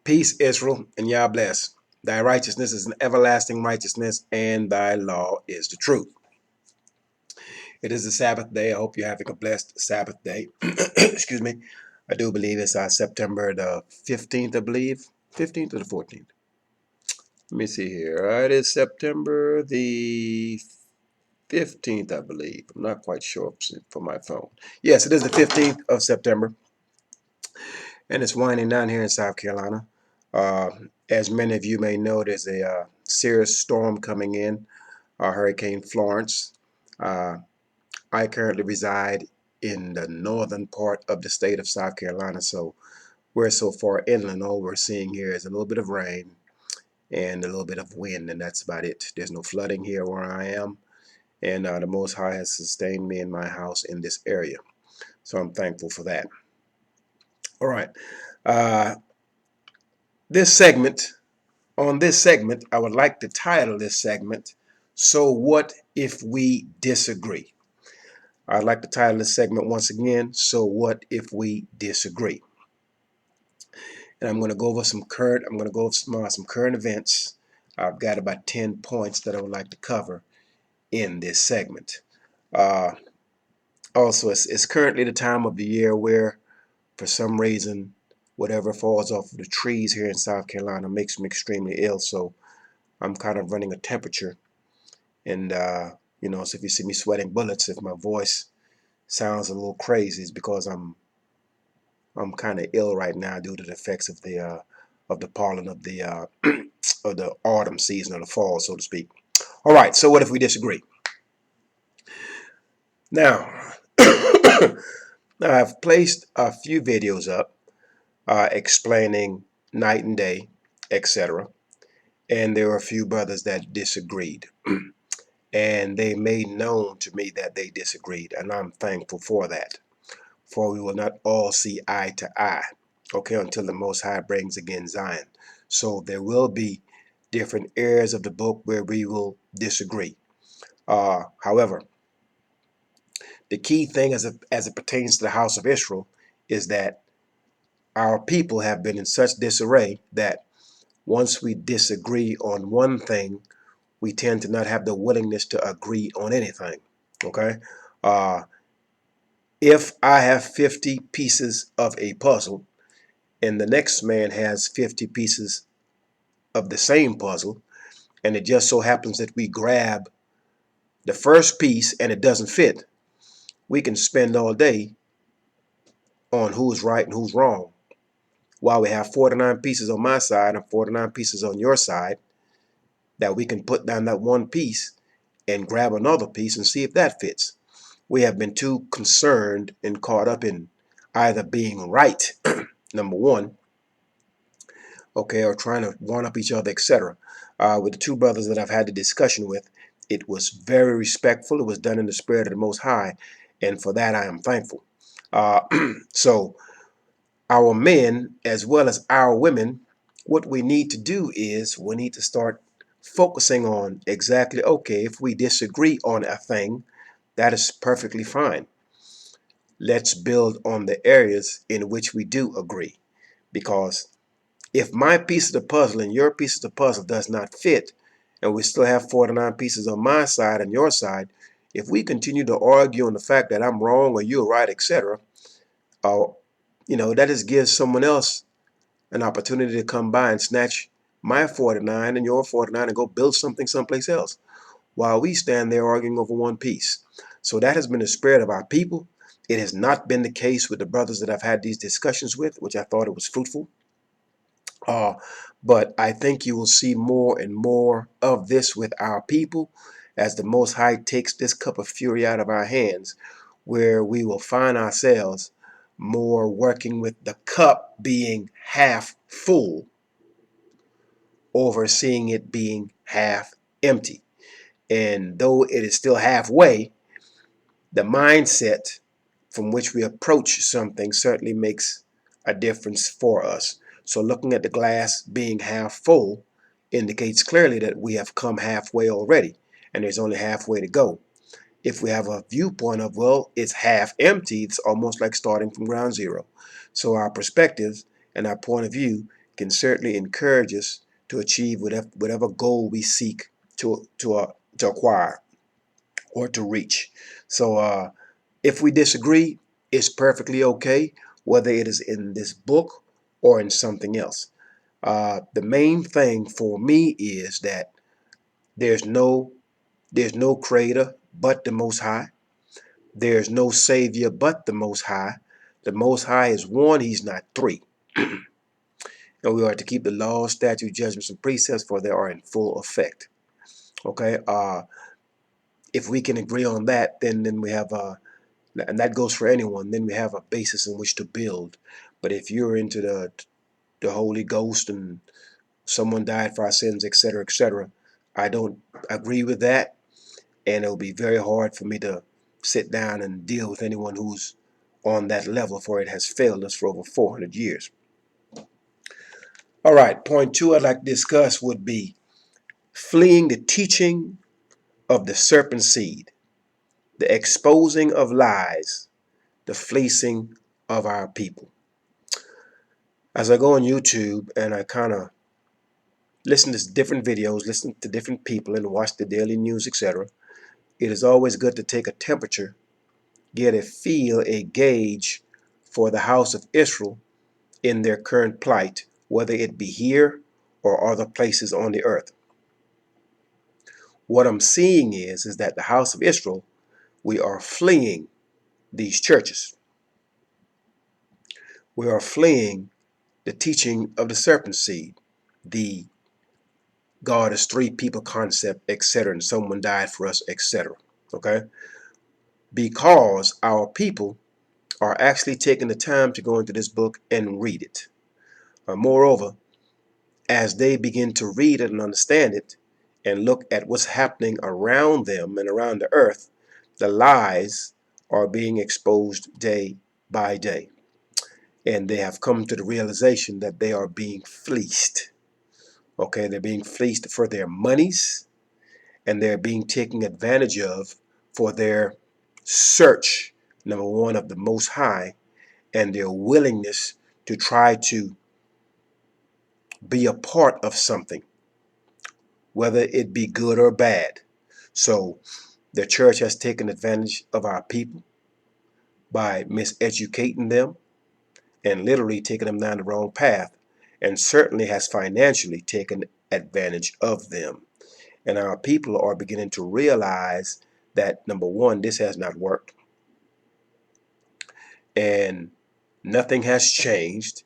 Peace, Israel, and Yah bless. Thy righteousness is an everlasting righteousness, and thy law is the truth. It is the Sabbath day. I hope you're having a blessed Sabbath day. Excuse me. I do believe it's September the 15th, I believe. 15th or the 14th? Let me see here. It is September the 15th, I believe. I'm not quite sure for my phone. Yes, it is the 15th of September, and it's winding down here in South Carolina. Uh, as many of you may know, there's a serious storm coming in, Hurricane Florence. Uh, I currently reside in the northern part of the state of South Carolina, so we're so far inland. All we're seeing here is a little bit of rain and a little bit of wind, and that's about it. There's no flooding here where I am, and the Most High has sustained me and my house in this area, so I'm thankful for that. All right. Uh, this segment, I would like to title this segment, So What If We Disagree? I'd like to title this segment once again, So What If We Disagree? And I'm going to go over some current events. I've got about 10 points that I would like to cover in this segment. Uh, also, it's currently the time of the year where, for some reason, whatever falls off of the trees here in South Carolina makes me extremely ill. So I'm kind of running a temperature. And, so if you see me sweating bullets, if my voice sounds a little crazy, it's because I'm kind of ill right now due to the effects of the pollen of the of the autumn season, or the fall, so to speak. All right, so what if we disagree? Now, I've placed a few videos up explaining night and day, etc. And there were a few brothers that disagreed. And they made known to me that they disagreed, and I'm thankful for that. For we will not all see eye to eye, okay, until the Most High brings again Zion. So there will be different areas of the book where we will disagree. However, the key thing as it pertains to the house of Israel is that our people have been in such disarray that once we disagree on one thing, we tend to not have the willingness to agree on anything. Okay? Uh, if I have 50 pieces of a puzzle and the next man has 50 pieces of the same puzzle, and it just so happens that we grab the first piece and it doesn't fit, we can spend all day on who's right and who's wrong, while we have 49 pieces on my side and 49 pieces on your side, that we can put down that one piece and grab another piece and see if that fits. We have been too concerned and caught up in either being right, number one, okay, or trying to one up each other, etc. With the two brothers that I've had the discussion with, it was very respectful. It was done in the spirit of the Most High, and for that I am thankful. So our men as well as our women, what we need to do is we need to start focusing on exactly, okay, if we disagree on a thing, that is perfectly fine. Let's build on the areas in which we do agree. Because if my piece of the puzzle and your piece of the puzzle does not fit, and we still have 49 pieces on my side and your side, if we continue to argue on the fact that I'm wrong or you're right, etc., that just gives someone else an opportunity to come by and snatch my 49 and your 49 and go build something someplace else, while we stand there arguing over one piece. So that has been the spirit of our people. It has not been the case with the brothers that I've had these discussions with, which I thought it was fruitful. But I think you will see more and more of this with our people as the Most High takes this cup of fury out of our hands, where we will find ourselves more working with the cup being half full over seeing it being half empty. And though it is still halfway, the mindset from which we approach something certainly makes a difference for us. So looking at the glass being half full indicates clearly that we have come halfway already, and there's only halfway to go. If we have a viewpoint of, well, it's half empty, it's almost like starting from ground zero. So our perspectives and our point of view can certainly encourage us to achieve whatever goal we seek to acquire or to reach. So if we disagree, it's perfectly okay, whether it is in this book or in something else. The main thing for me is that there's no there's no creator but the Most High. There's no savior but the Most High. The Most High is one; He's not three. And we are to keep the laws, statutes, judgments, and precepts, for they are in full effect. Okay. If we can agree on that, then we have and that goes for anyone. Then we have a basis in which to build. But if you're into the Holy Ghost and someone died for our sins, etc., etc., I don't agree with that, and it'll be very hard for me to sit down and deal with anyone who's on that level, for it has failed us for over 400 years. All right, point two I'd like to discuss would be fleeing the teaching of the serpent seed, the exposing of lies, the fleecing of our people. As I go on YouTube and I kind of listen to different videos, listen to different people, and watch the daily news, etc., it is always good to take a temperature, get a feel, a gauge for the house of Israel in their current plight, whether it be here or other places on the earth. What I'm seeing is that the house of Israel, we are fleeing these churches. We are fleeing the teaching of the serpent seed, the God is three people concept, etc., and someone died for us, etc. Okay? Because our people are actually taking the time to go into this book and read it. Moreover, as they begin to read it and understand it and look at what's happening around them and around the earth, the lies are being exposed day by day. And they have come to the realization that they are being fleeced. Okay, they're being fleeced for their monies, and they're being taken advantage of for their search, number one, of the Most High, and their willingness to try to be a part of something, whether it be good or bad. So the church has taken advantage of our people by miseducating them and literally taking them down the wrong path, and certainly has financially taken advantage of them. And our people are beginning to realize that, number one, this has not worked, and nothing has changed.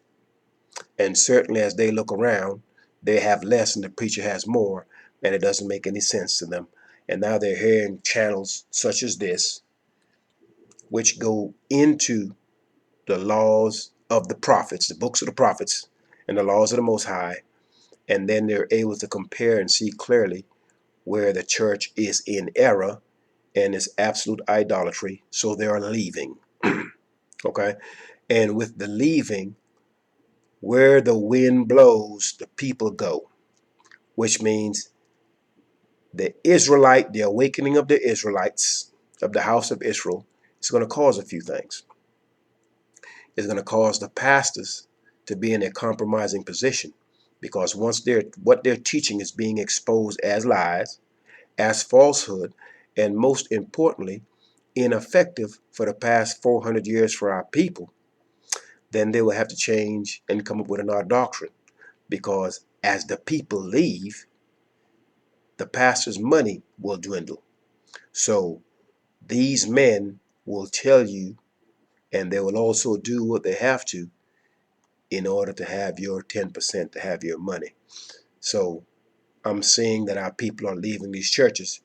And certainly as they look around, they have less and the preacher has more, and it doesn't make any sense to them. And now they're hearing channels such as this, which go into the laws of the prophets, the books of the prophets, and the laws of the Most High, and then they're able to compare and see clearly where the church is in error and is absolute idolatry, so they are leaving. Okay? And with the leaving, where the wind blows, the people go, which means the awakening of the Israelites, of the house of Israel, is going to cause a few things. It's going to cause the pastors to be in a compromising position, because once what they're teaching is being exposed as lies, as falsehood, and most importantly, ineffective for the past 400 years for our people, then they will have to change and come up with another doctrine. Because as the people leave, the pastor's money will dwindle. So these men will tell you, and they will also do what they have to in order to have your 10%, to have your money. So I'm seeing that our people are leaving these churches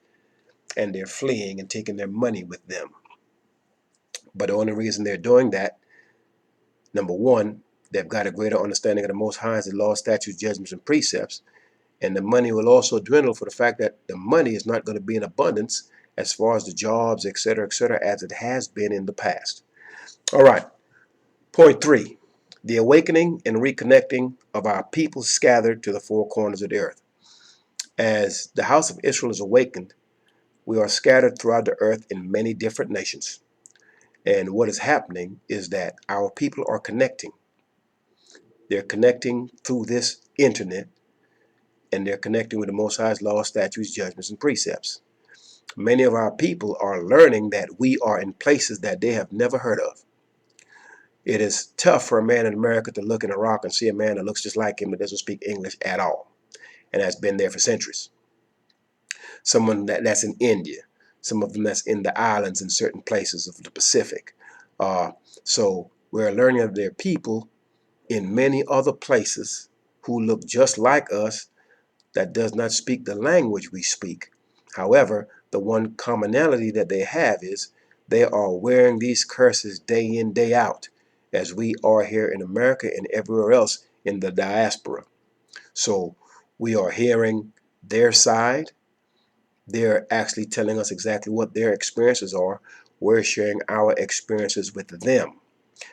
and they're fleeing and taking their money with them. But the only reason they're doing that, number one, they've got a greater understanding of the Most High's law, statutes, judgments, and precepts. And the money will also dwindle for the fact that the money is not going to be in abundance as far as the jobs, etc., as it has been in the past. All right. Point three, the awakening and reconnecting of our people scattered to the four corners of the earth. As the house of Israel is awakened, we are scattered throughout the earth in many different nations. And what is happening is that our people are connecting. They're connecting through this internet, and they're connecting with the Most High's laws, statutes, judgments, and precepts. Many of our people are learning that we are in places that they have never heard of. It is tough for a man in America to look in Iraq and see a man that looks just like him that doesn't speak English at all, and has been there for centuries. Someone that's in India, some of them that's in the islands in certain places of the Pacific. So we're learning of their people in many other places who look just like us, that does not speak the language we speak. However, the one commonality that they have is they are wearing these curses day in, day out, as we are here in America and everywhere else in the diaspora. So we are hearing their side. They're actually telling us exactly what their experiences are. We're sharing our experiences with them.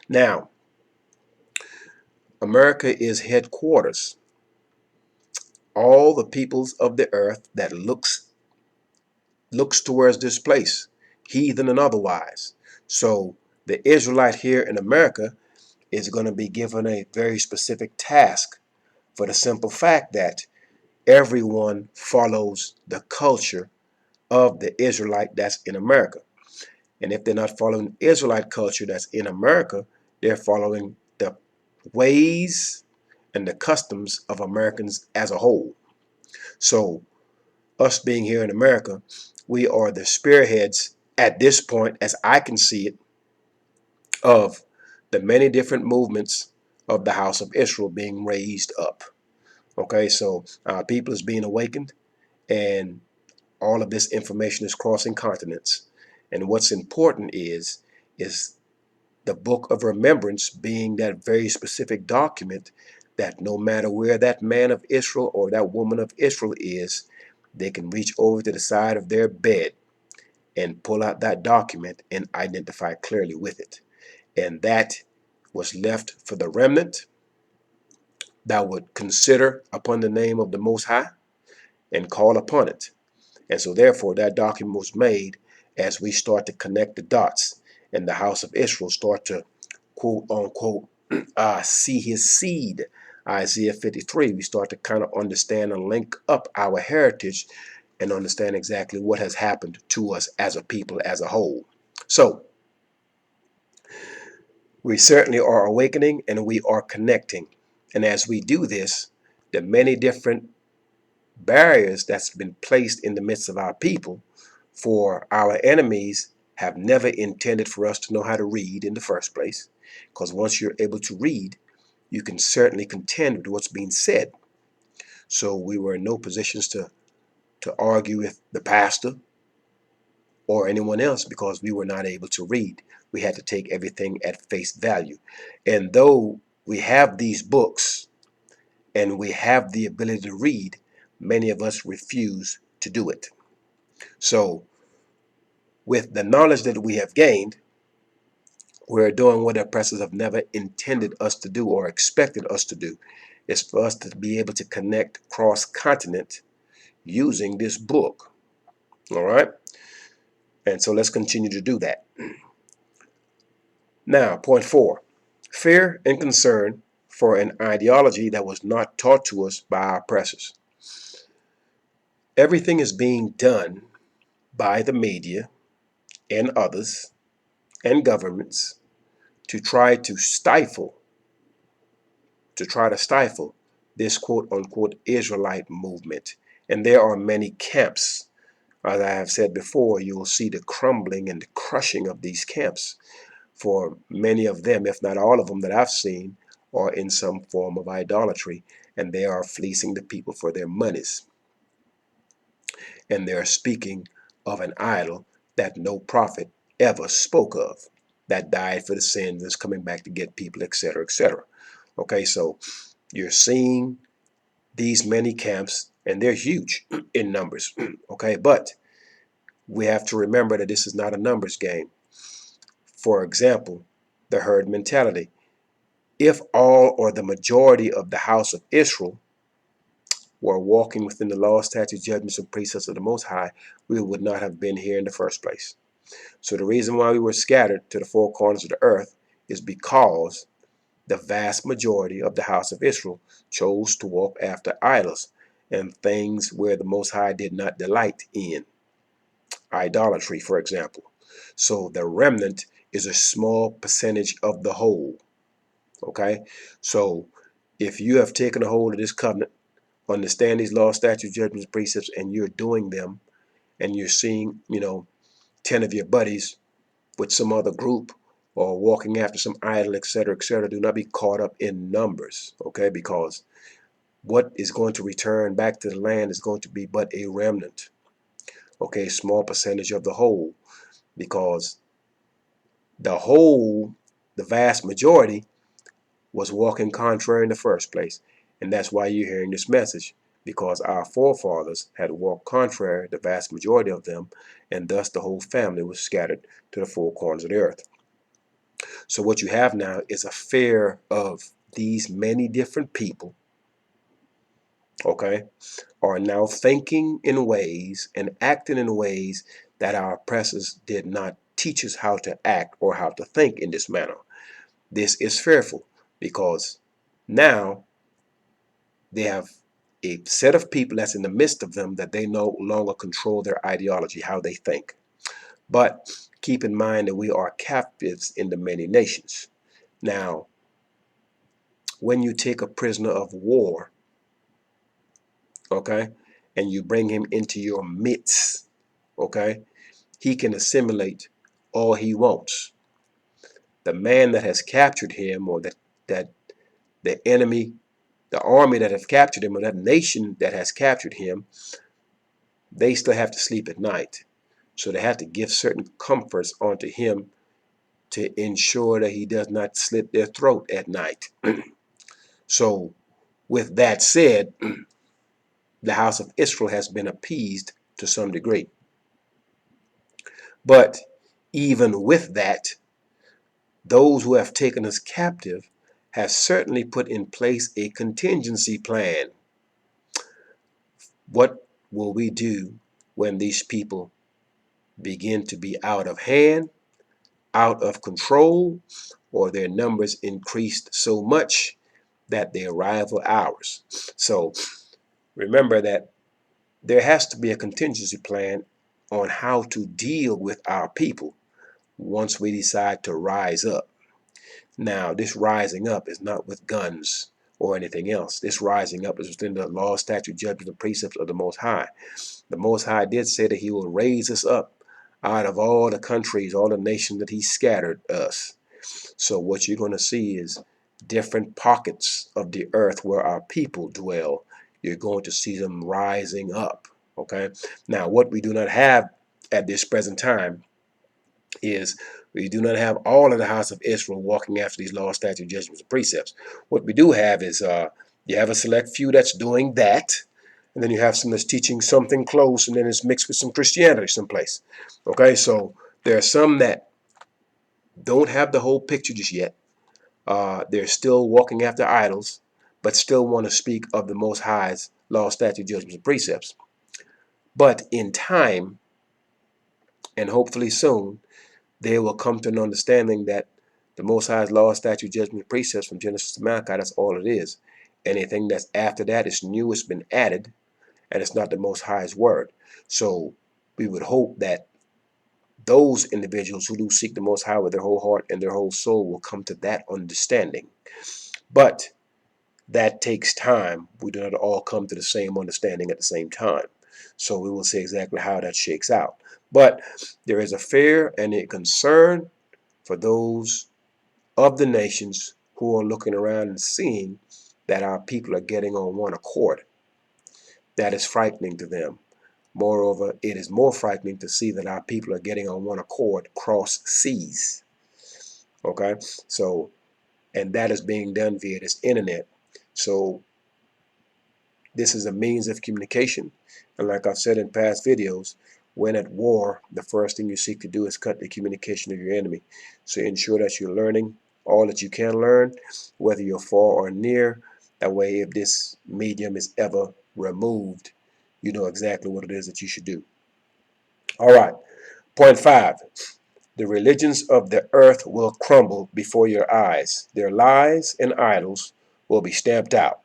Now, America is headquarters. All the peoples of the earth that looks towards this place, heathen and otherwise. So the Israelite here in America is going to be given a very specific task, for the simple fact that everyone follows the culture of the Israelite that's in America. And if they're not following Israelite culture that's in America, they're following the ways and the customs of Americans as a whole. So us being here in America, we are the spearheads at this point, as I can see it, of the many different movements of the house of Israel being raised up. Okay, so our people is being awakened, and all of this information is crossing continents. And what's important is the book of remembrance being that very specific document that no matter where that man of Israel or that woman of Israel is, they can reach over to the side of their bed and pull out that document and identify clearly with it. And that was left for the remnant that would consider upon the name of the Most High and call upon it. And so therefore that document was made as we start to connect the dots, and the house of Israel start to quote unquote see his seed. Isaiah 53, we start to kind of understand and link up our heritage and understand exactly what has happened to us as a people as a whole. So we certainly are awakening and we are connecting. And as we do this, the many different barriers that's been placed in the midst of our people, for our enemies have never intended for us to know how to read in the first place. Because once you're able to read, you can certainly contend with what's being said. So we were in no positions to argue with the pastor or anyone else because we were not able to read. We had to take everything at face value. And though we have these books and we have the ability to read, many of us refuse to do it. So with the knowledge that we have gained, we're doing what oppressors have never intended us to do or expected us to do. It's for us to be able to connect cross-continent using this book. All right? And so let's continue to do that. Now, point 4. Fear and concern for an ideology that was not taught to us by our oppressors. Everything is being done by the media and others and governments to try to stifle this quote unquote Israelite movement. And there are many camps. As I have said before, you will see the crumbling and the crushing of these camps. For many of them, if not all of them that I've seen, are in some form of idolatry, and they are fleecing the people for their monies. And they're speaking of an idol that no prophet ever spoke of, that died for the sins, is coming back to get people, etc., etc. Okay, so you're seeing these many camps, and they're huge in numbers. Okay, but we have to remember that this is not a numbers game. For example, the herd mentality. If all or the majority of the house of Israel were walking within the law, statutes, judgments, and precepts of the Most High, we would not have been here in the first place. So the reason why we were scattered to the four corners of the earth is because the vast majority of the house of Israel chose to walk after idols and things where the Most High did not delight in. Idolatry, for example. So the remnant is a small percentage of the whole. Okay? So if you have taken a hold of this covenant, understand these laws, statutes, judgments, precepts, and you're doing them, and you're seeing, 10 of your buddies with some other group or walking after some idol, etc., do not be caught up in numbers, okay? Because what is going to return back to the land is going to be but a remnant, okay? Small percentage of the whole, because the whole, the vast majority, was walking contrary in the first place. And that's why you're hearing this message, because our forefathers had walked contrary, the vast majority of them, and thus the whole family was scattered to the four corners of the earth. So what you have now is a fear of these many different people, okay, are now thinking in ways and acting in ways that our oppressors did not teach us how to act or how to think in this manner. This is fearful because now they have a set of people that's in the midst of them that they no longer control their ideology, how they think. But keep in mind that we are captives in the many nations. Now, when you take a prisoner of war, okay, and you bring him into your midst, okay, he can assimilate all he wants. The man that has captured him, or that the enemy, the army that have captured him, or that nation that has captured him, they still have to sleep at night. So they have to give certain comforts onto him to ensure that he does not slit their throat at night. So with that said, the house of Israel has been appeased to some degree. But even with that, those who have taken us captive have certainly put in place a contingency plan. What will we do when these people begin to be out of hand, out of control, or their numbers increased so much that they rival ours? So remember that there has to be a contingency plan on how to deal with our people once we decide to rise up. Now, this rising up is not with guns or anything else. This rising up is within the law, statute, judgment, and precepts of the Most High. The Most High did say that He will raise us up out of all the countries, all the nations that He scattered us. So what you're going to see is different pockets of the earth where our people dwell. You're going to see them rising up. Okay. Now, what we do not have at this present time is we do not have all of the house of Israel walking after these laws, statutes, judgments, and precepts. What we do have is you have a select few that's doing that, and then you have some that's teaching something close, and then it's mixed with some Christianity someplace. Okay, so there are some that don't have the whole picture just yet. They're still walking after idols, but still want to speak of the Most High's law, statute, judgments, and precepts. But in time, and hopefully soon, they will come to an understanding that the Most High's law, statute, judgment, and precepts from Genesis to Malachi, that's all it is. Anything that's after that is new, it's been added, and it's not the Most High's word. So we would hope that those individuals who do seek the Most High with their whole heart and their whole soul will come to that understanding. But that takes time. We do not all come to the same understanding at the same time. So we will see exactly how that shakes out. But there is a fear and a concern for those of the nations who are looking around and seeing that our people are getting on one accord. That is frightening to them. Moreover, it is more frightening to see that our people are getting on one accord cross seas. Okay? So, and that is being done via this internet. So this is a means of communication. And like I've said in past videos, when at war, the first thing you seek to do is cut the communication of your enemy. So ensure that you're learning all that you can learn, whether you're far or near. That way, if this medium is ever removed, you know exactly what it is that you should do. All right, point 5. The religions of the earth will crumble before your eyes. Their lies and idols will be stamped out.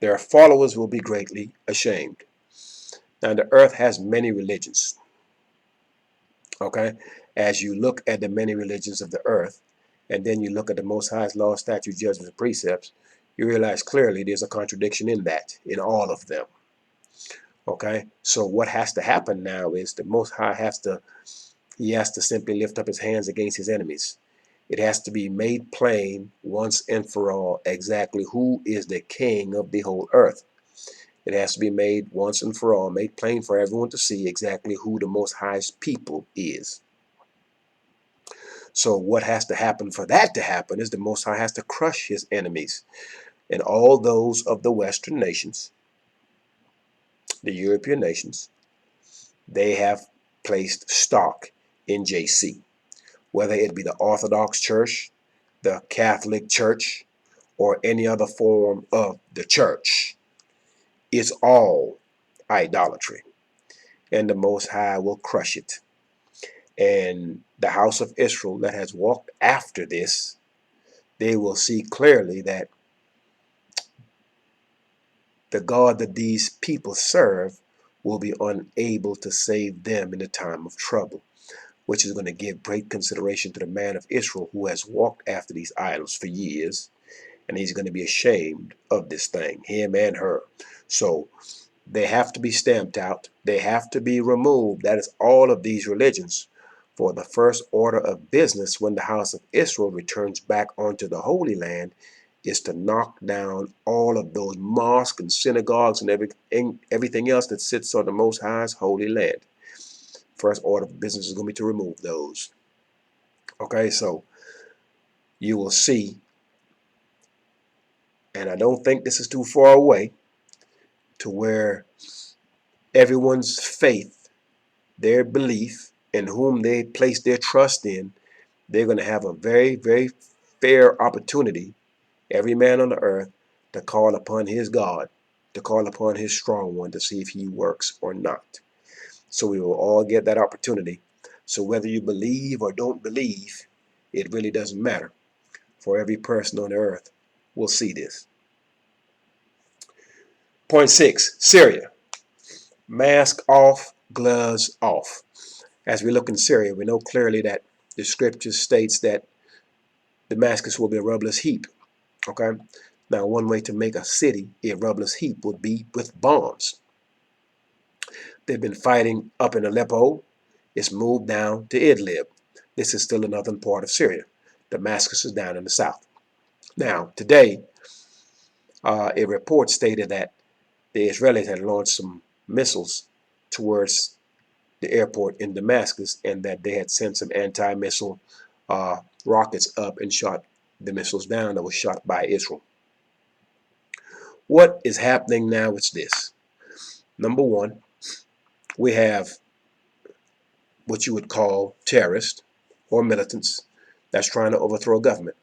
Their followers will be greatly ashamed. Now, the earth has many religions. Okay? As you look at the many religions of the earth, and then you look at the Most High's law, statutes, judgments, and precepts, you realize clearly there's a contradiction in that, in all of them. Okay? So what has to happen now is the Most High he has to simply lift up his hands against his enemies. It has to be made plain once and for all exactly who is the king of the whole earth. It has to be made once and for all, made plain for everyone to see exactly who the Most High's people is. So what has to happen for that to happen is the Most High has to crush his enemies. And all those of the Western nations, the European nations, they have placed stock in JC. Whether it be the Orthodox Church, the Catholic Church, or any other form of the church, it's all idolatry. And the Most High will crush it. And the house of Israel that has walked after this, they will see clearly that the God that these people serve will be unable to save them in a time of trouble, which is going to give great consideration to the man of Israel who has walked after these idols for years, and he's going to be ashamed of this thing, him and her. So they have to be stamped out. They have to be removed. That is all of these religions. For the first order of business when the house of Israel returns back onto the Holy Land is to knock down all of those mosques and synagogues and everything else that sits on the Most High's holy land. First order of business is going to be to remove those. Okay, so you will see, and I don't think this is too far away, to where everyone's faith, their belief, in whom they place their trust in, they're going to have a very, very fair opportunity, every man on the earth, to call upon his God, to call upon his strong one to see if he works or not. So we will all get that opportunity. So whether you believe or don't believe, it really doesn't matter. For every person on the earth will see this. Point 6, Syria. Mask off, gloves off. As we look in Syria, we know clearly that the scripture states that Damascus will be a rubbless heap. Okay? Now, one way to make a city a rubbless heap would be with bombs. They've been fighting up in Aleppo. It's moved down to Idlib. This is still a northern part of Syria. Damascus is down in the south. Now, today, a report stated that the Israelis had launched some missiles towards the airport in Damascus, and that they had sent some anti-missile rockets up and shot the missiles down that was shot by Israel. What is happening now is this. Number one, we have what you would call terrorists or militants that's trying to overthrow a government.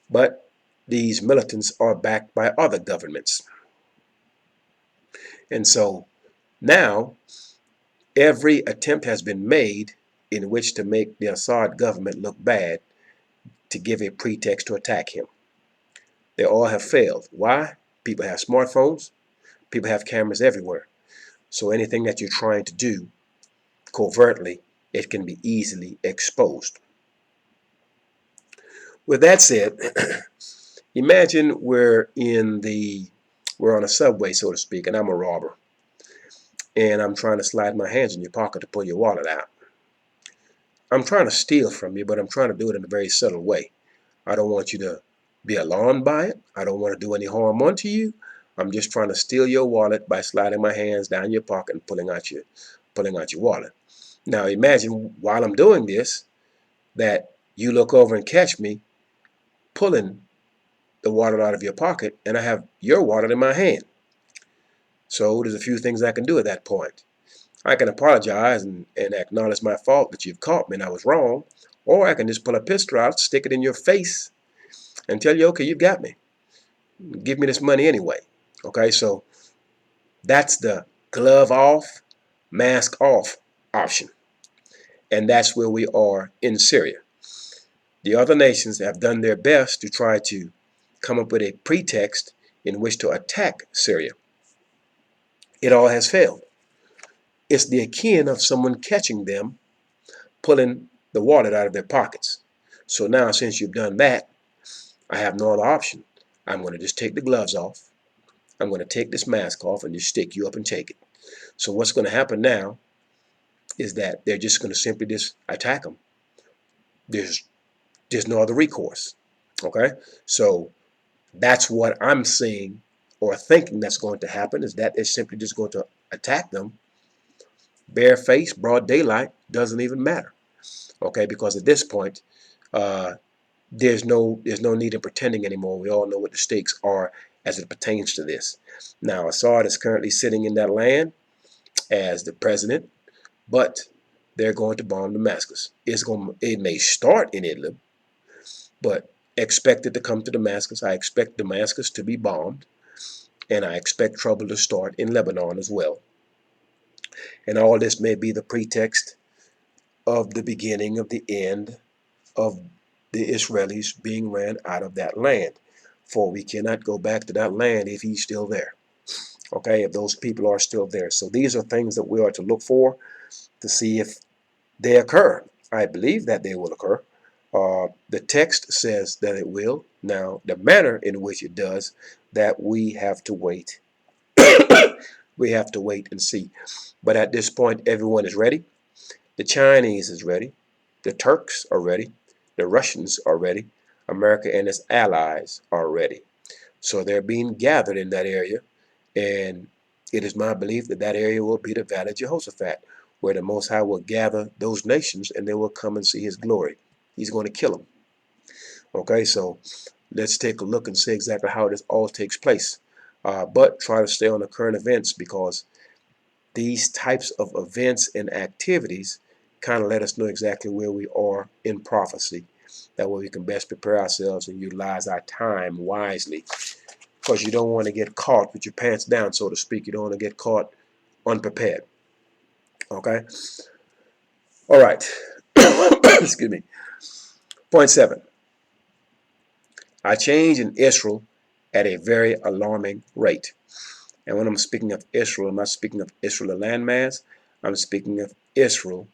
But these militants are backed by other governments. And so now every attempt has been made in which to make the Assad government look bad, to give a pretext to attack him. They all have failed. Why? People have smartphones. People have cameras everywhere. So anything that you're trying to do covertly, it can be easily exposed. With that said, imagine we're on a subway, so to speak, and I'm a robber. And I'm trying to slide my hands in your pocket to pull your wallet out. I'm trying to steal from you, but I'm trying to do it in a very subtle way. I don't want you to be alarmed by it. I don't want to do any harm unto you. I'm just trying to steal your wallet by sliding my hands down your pocket and pulling out your wallet. Now imagine while I'm doing this that you look over and catch me pulling the wallet out of your pocket, and I have your wallet in my hand. So there's a few things I can do at that point. I can apologize and acknowledge my fault that you've caught me and I was wrong, or I can just pull a pistol out, stick it in your face, and tell you, okay, you've got me. Give me this money anyway. Okay, so that's the glove off, mask off option. And that's where we are in Syria. The other nations have done their best to try to come up with a pretext in which to attack Syria. It all has failed. It's the akin of someone catching them pulling the wallet out of their pockets. So now, since you've done that, I have no other option. I'm going to just take the gloves off. I'm going to take this mask off and just stick you up and take it. So what's going to happen now is that they're just going to simply just attack them. There's no other recourse. Okay? So that's what I'm seeing or thinking that's going to happen, is that they're simply just going to attack them. Bare face, broad daylight, doesn't even matter. Okay? Because at this point, there's no need in pretending anymore. We all know what the stakes are as it pertains to this. Now, Assad is currently sitting in that land as the president, but they're going to bomb Damascus. It may start in Idlib, but expect it to come to Damascus. I expect Damascus to be bombed, and I expect trouble to start in Lebanon as well. And all this may be the pretext of the beginning of the end of the Israelis being ran out of that land. For we cannot go back to that land if he's still there. Okay, if those people are still there. So these are things that we are to look for to see if they occur. I believe that they will occur. The text says that it will. Now, the manner in which it does, that we have to wait. We have to wait and see. But at this point, everyone is ready. The Chinese is ready. The Turks are ready. The Russians are ready. America and its allies are ready. So they're being gathered in that area. And it is my belief that that area will be the Valley of Jehoshaphat, where the Most High will gather those nations and they will come and see his glory. He's going to kill them. Okay, so let's take a look and see exactly how this all takes place. But try to stay on the current events, because these types of events and activities kind of let us know exactly where we are in prophecy. That way we can best prepare ourselves and utilize our time wisely. Because you don't want to get caught with your pants down, so to speak. You don't want to get caught unprepared. Okay? All right. Excuse me. Point 7. A change in Israel at a very alarming rate. And when I'm speaking of Israel, I'm not speaking of Israel, the landmass. I'm speaking of Israel,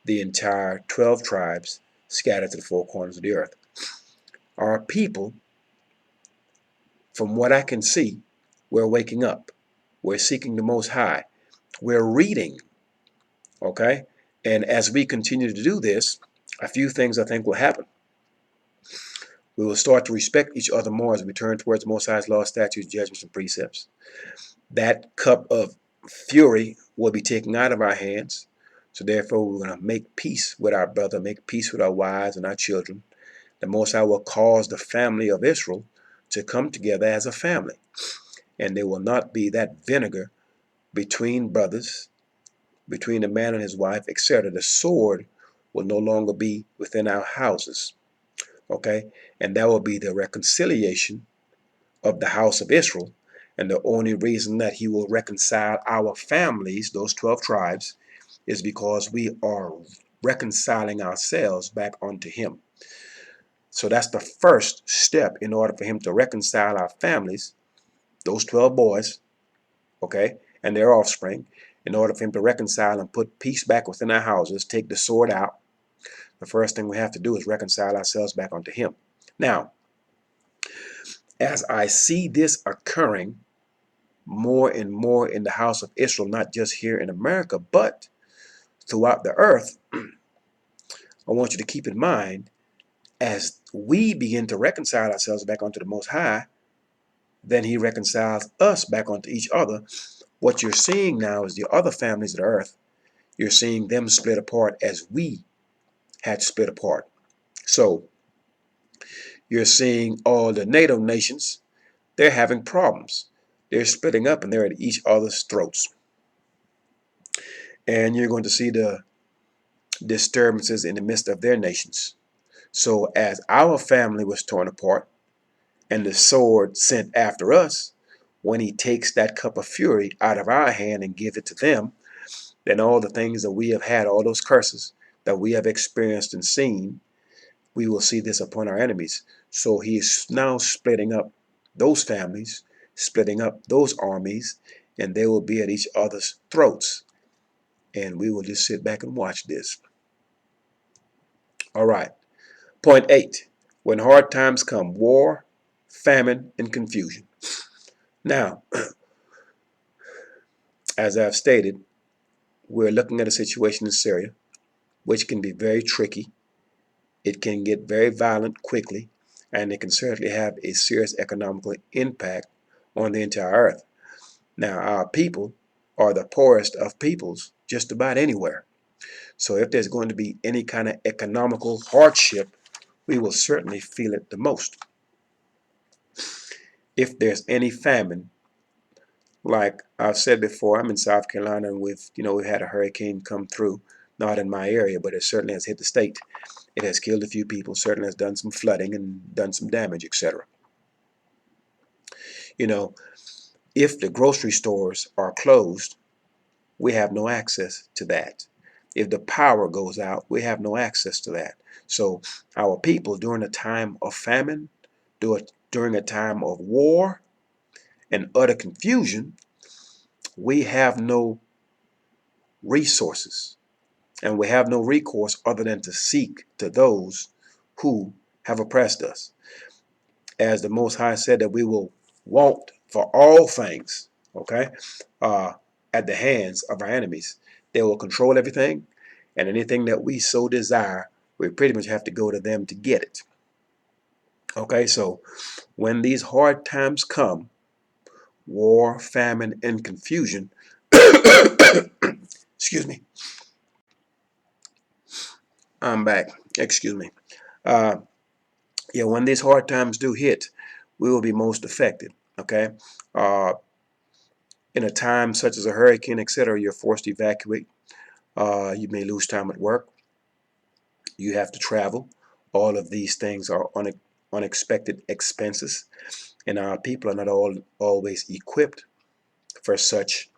the entire 12 tribes scattered to the four corners of the earth. Our people, from what I can see, we're waking up. We're seeking the Most High. We're reading. Okay? And as we continue to do this, a few things I think will happen. We will start to respect each other more as we turn towards the Most High's law, statutes, judgments, and precepts. That cup of fury will be taken out of our hands. So therefore, we're going to make peace with our brother, make peace with our wives and our children. The Most High will cause the family of Israel to come together as a family. And there will not be that vinegar between brothers, between the man and his wife, etc. The sword will no longer be within our houses. Okay? And that will be the reconciliation of the house of Israel. And the only reason that he will reconcile our families, those 12 tribes, is because we are reconciling ourselves back unto him. So that's the first step in order for him to reconcile our families, those 12 boys, okay, and their offspring. In order for him to reconcile and put peace back within our houses, take the sword out, the first thing we have to do is reconcile ourselves back unto him. Now, as I see this occurring more and more in the house of Israel, not just here in America, but throughout the earth, I want you to keep in mind, as we begin to reconcile ourselves back unto the Most High, then he reconciles us back unto each other. What you're seeing now is the other families of the earth. You're seeing them split apart as we had split apart. So you're seeing all the NATO nations, they're having problems. They're splitting up and they're at each other's throats. And you're going to see the disturbances in the midst of their nations. So as our family was torn apart and the sword sent after us, when he takes that cup of fury out of our hand and gives it to them, then all the things that we have had, all those curses, that we have experienced and seen, we will see this upon our enemies. So he is now splitting up those families, splitting up those armies, and they will be at each other's throats. And we will just sit back and watch this. All right. Point 8. When hard times come, war, famine, and confusion. Now, as I've stated, we're looking at a situation in Syria, which can be very tricky. It can get very violent quickly, and it can certainly have a serious economical impact on the entire earth. Now, our people are the poorest of peoples just about anywhere. So if there's going to be any kind of economical hardship, we will certainly feel it the most. If there's any famine, like I've said before, I'm in South Carolina, and we've had a hurricane come through, not in my area, but it certainly has hit the state. It has killed a few people, certainly has done some flooding and done some damage, etc. You know, if the grocery stores are closed, we have no access to that. If the power goes out, we have no access to that. So our people during a time of famine, during a time of war and utter confusion, we have no resources, and we have no recourse other than to seek to those who have oppressed us. As the Most High said, that we will want for all things, okay, at the hands of our enemies. They will control everything, and anything that we so desire, we pretty much have to go to them to get it. Okay, so when these hard times come, war, famine, and confusion, excuse me, I'm back, excuse me. Uh, yeah, when these hard times do hit, we will be most affected, okay? Uh, in a time such as a hurricane, etc., you're forced to evacuate. You may lose time at work. You have to travel. All of these things are unexpected expenses, and our people are not always equipped for such,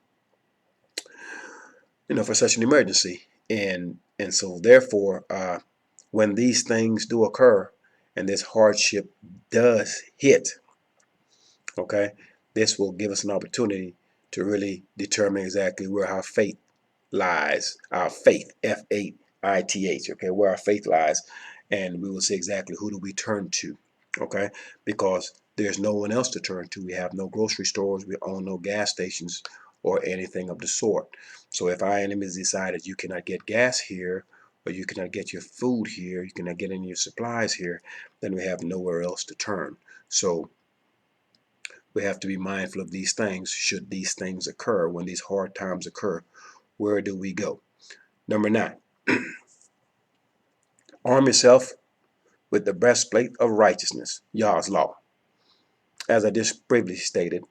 for such an emergency. And so therefore, when these things do occur, and this hardship does hit, okay, this will give us an opportunity to really determine exactly where our faith lies, our faith, F-A-I-T-H, okay, where our faith lies, and we will see exactly who do we turn to, okay, because there's no one else to turn to. We have no grocery stores, we own no gas stations or anything of the sort. So if our enemies decided you cannot get gas here, or you cannot get your food here, you cannot get any of your supplies here, then we have nowhere else to turn. So we have to be mindful of these things. Should these things occur, when these hard times occur, where do we go? Number 9, arm yourself with the breastplate of righteousness, Yah's law. As I just previously stated,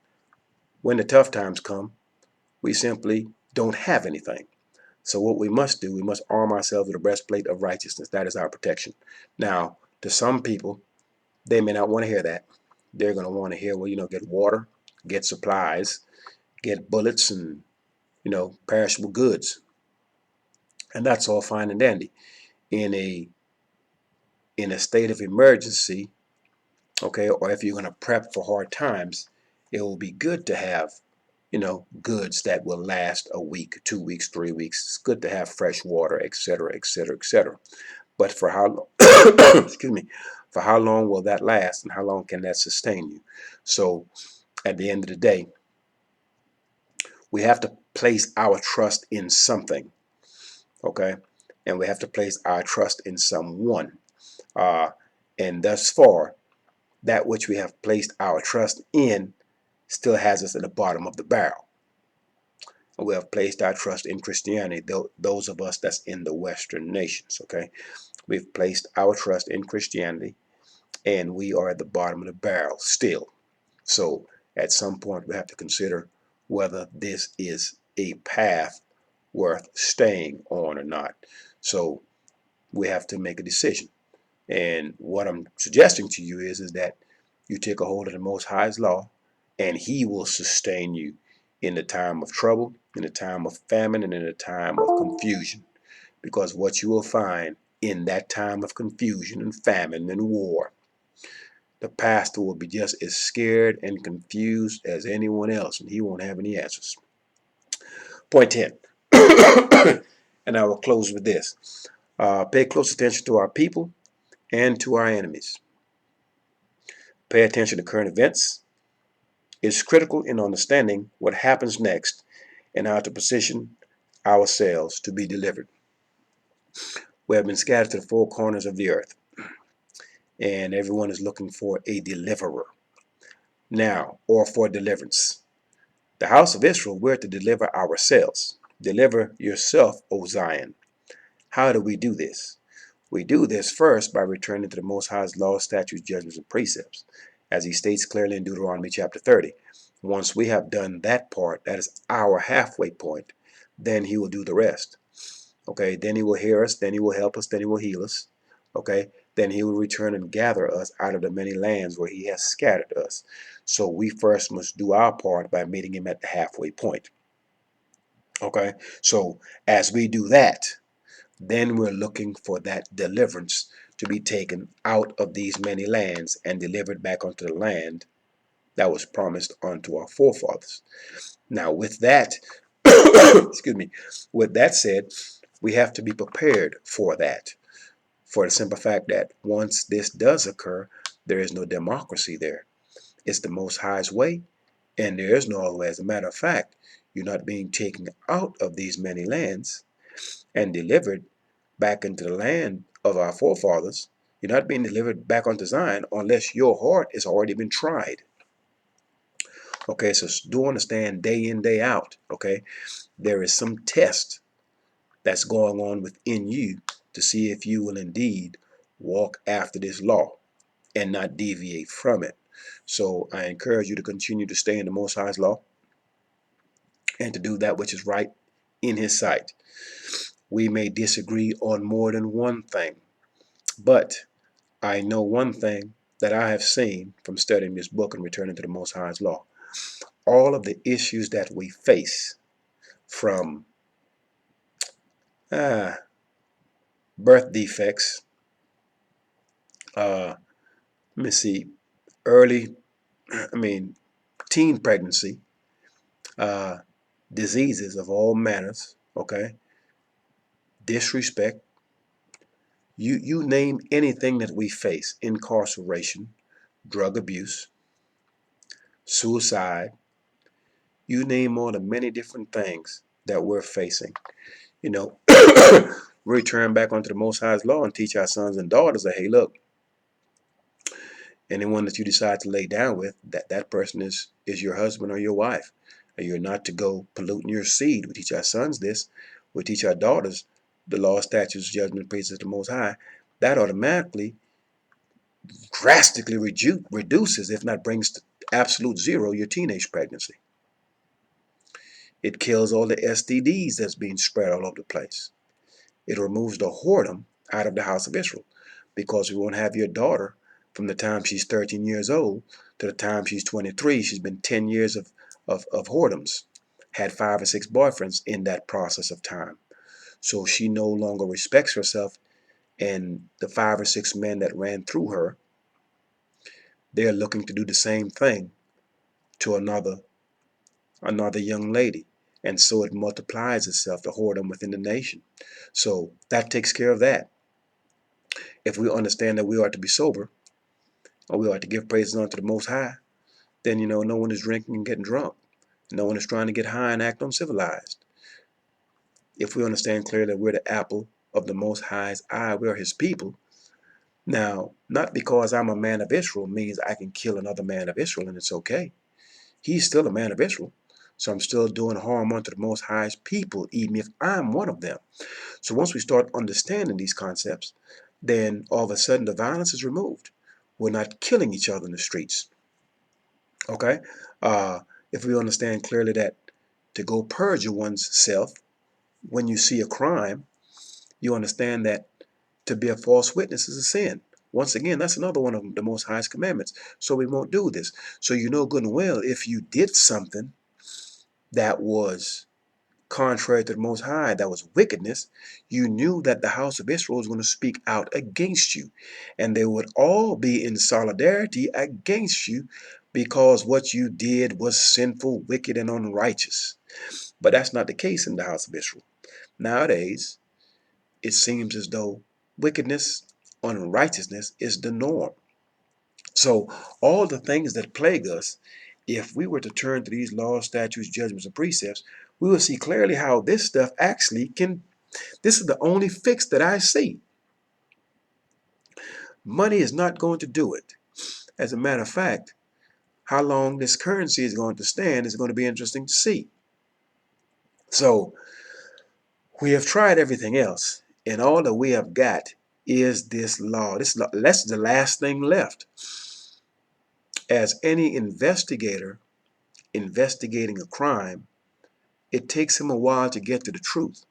when the tough times come, we simply don't have anything. So what we must do, we must arm ourselves with a breastplate of righteousness. That is our protection. Now, to some people, they may not want to hear that. They're going to want to hear, well, get water, get supplies, get bullets, and, perishable goods. And that's all fine and dandy. In a state of emergency, okay, or if you're going to prep for hard times, it will be good to have, goods that will last a week, 2 weeks, 3 weeks. It's good to have fresh water, etc., etc., etc. But for how long, excuse me, for how long will that last, and how long can that sustain you? So at the end of the day, we have to place our trust in something, okay? And we have to place our trust in someone. Uh, and thus far, that which we have placed our trust in still has us at the bottom of the barrel. And we have placed our trust in Christianity, those of us that's in the Western nations, okay? We've placed our trust in Christianity, and we are at the bottom of the barrel still. So at some point, we have to consider whether this is a path worth staying on or not. So we have to make a decision. And what I'm suggesting to you is that you take a hold of the Most High's law, and He will sustain you in the time of trouble, in the time of famine, and in the time of confusion. Because what you will find in that time of confusion and famine and war, the pastor will be just as scared and confused as anyone else, and he won't have any answers. Point 10. And I will close with this. Pay close attention to our people and to our enemies. Pay attention to current events. It's critical in understanding what happens next and how to position ourselves to be delivered. We have been scattered to the four corners of the earth, and everyone is looking for a deliverer now, or for deliverance. The house of Israel, we're to deliver ourselves. Deliver yourself, O Zion. How do we do this? We do this first by returning to the Most High's laws, statutes, judgments, and precepts, as he states clearly in Deuteronomy chapter 30. Once we have done that part, that is our halfway point, then he will do the rest. Okay, then he will hear us, then he will help us, then he will heal us. Okay, then he will return and gather us out of the many lands where he has scattered us. So we first must do our part by meeting him at the halfway point. Okay, so as we do that, then we're looking for that deliverance to be taken out of these many lands and delivered back onto the land that was promised unto our forefathers. Now, with that, excuse me, with that said, we have to be prepared for that, for the simple fact that once this does occur, there is no democracy there. It's the Most High's way, and there is no other way. As a matter of fact, you're not being taken out of these many lands and delivered back into the land of our forefathers. You're not being delivered back onto Zion unless your heart has already been tried. Okay, so do understand day in, day out, okay, there is some test that's going on within you to see if you will indeed walk after this law and not deviate from it. So I encourage you to continue to stay in the Most High's law and to do that which is right in his sight. We may disagree on more than one thing, but I know one thing that I have seen from studying this book and returning to the Most High's law. All of the issues that we face, from birth defects, let me see, early, teen pregnancy, uh, diseases of all manners, okay, disrespect, you name anything that we face, incarceration, drug abuse, suicide, you name all the many different things that we're facing. You know, return back onto the Most High's law and teach our sons and daughters that, hey, look, anyone that you decide to lay down with, that person is your husband or your wife. And you're not to go polluting your seed. We teach our sons this. We teach our daughters the law, statutes, judgment, praises of the Most High. That automatically drastically reduces, if not brings to absolute zero, your teenage pregnancy. It kills all the STDs that's being spread all over the place. It removes the whoredom out of the house of Israel, because we won't have your daughter from the time she's 13 years old to the time she's 23. She's been 10 years of whoredoms, had 5 or 6 boyfriends in that process of time. So she no longer respects herself, and the 5 or 6 men that ran through her, they're looking to do the same thing to another young lady. And so it multiplies itself, the whoredom within the nation. So that takes care of that. If we understand that we are to be sober, or we are to give praises unto the Most High, then, no one is drinking and getting drunk. No one is trying to get high and act uncivilized. If we understand clearly that we're the apple of the Most High's eye, we are his people. Now, not because I'm a man of Israel means I can kill another man of Israel and it's okay. He's still a man of Israel. So I'm still doing harm unto the Most High's people, even if I'm one of them. So once we start understanding these concepts, then all of a sudden the violence is removed. We're not killing each other in the streets. Okay? If we understand clearly that to go purge one's self when you see a crime, you understand that to be a false witness is a sin. Once again, that's another one of the Most High's commandments. So we won't do this. So you know good and well, if you did something that was contrary to the Most High, that was wickedness, you knew that the house of Israel was going to speak out against you. And they would all be in solidarity against you because what you did was sinful, wicked, and unrighteous. But that's not the case in the house of Israel. Nowadays, it seems as though wickedness, unrighteousness is the norm. So all the things that plague us, if we were to turn to these laws, statutes, judgments, and precepts, we will see clearly how this stuff actually can, this is the only fix that I see. Money is not going to do it. As a matter of fact, how long this currency is going to stand is going to be interesting to see. So we have tried everything else, and all that we have got is this law. That's the last thing left. As any investigator investigating a crime, it takes him a while to get to the truth.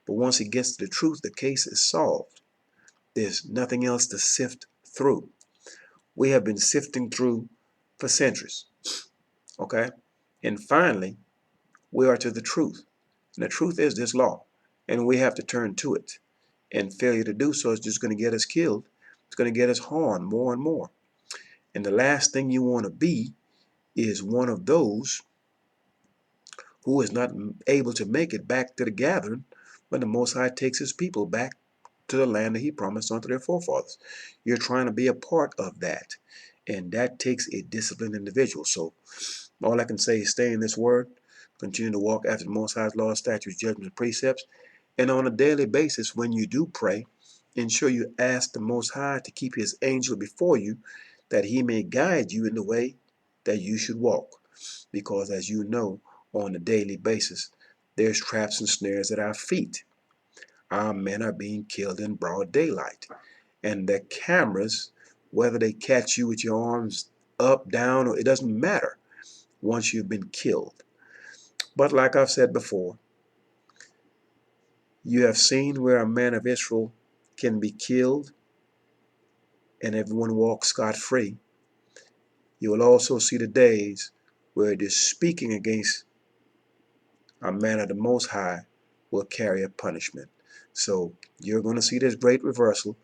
But once he gets to the truth, the case is solved. There's nothing else to sift through. We have been sifting through for centuries. Okay? And finally, we are to the truth. And the truth is this law. And we have to turn to it. And failure to do so is just going to get us killed. It's going to get us harmed more and more. And the last thing you want to be is one of those who is not able to make it back to the gathering when the Most High takes his people back to the land that he promised unto their forefathers. You're trying to be a part of that. And that takes a disciplined individual. So all I can say is stay in this word, continue to walk after the Most High's laws, statutes, judgments, and precepts. And on a daily basis, when you do pray, ensure you ask the Most High to keep his angel before you, that he may guide you in the way that you should walk. Because as you know, on a daily basis, there's traps and snares at our feet. Our men are being killed in broad daylight. And the cameras, whether they catch you with your arms up, down, or it doesn't matter once you've been killed. But like I've said before, you have seen where a man of Israel can be killed and everyone walks scot-free. You will also see the days where it is speaking against a man of the Most High will carry a punishment. So you're going to see this great reversal.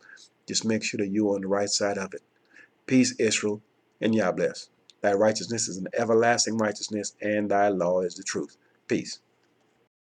Just make sure that you're on the right side of it. Peace, Israel, and Yah bless. Thy righteousness is an everlasting righteousness, and thy law is the truth. Peace.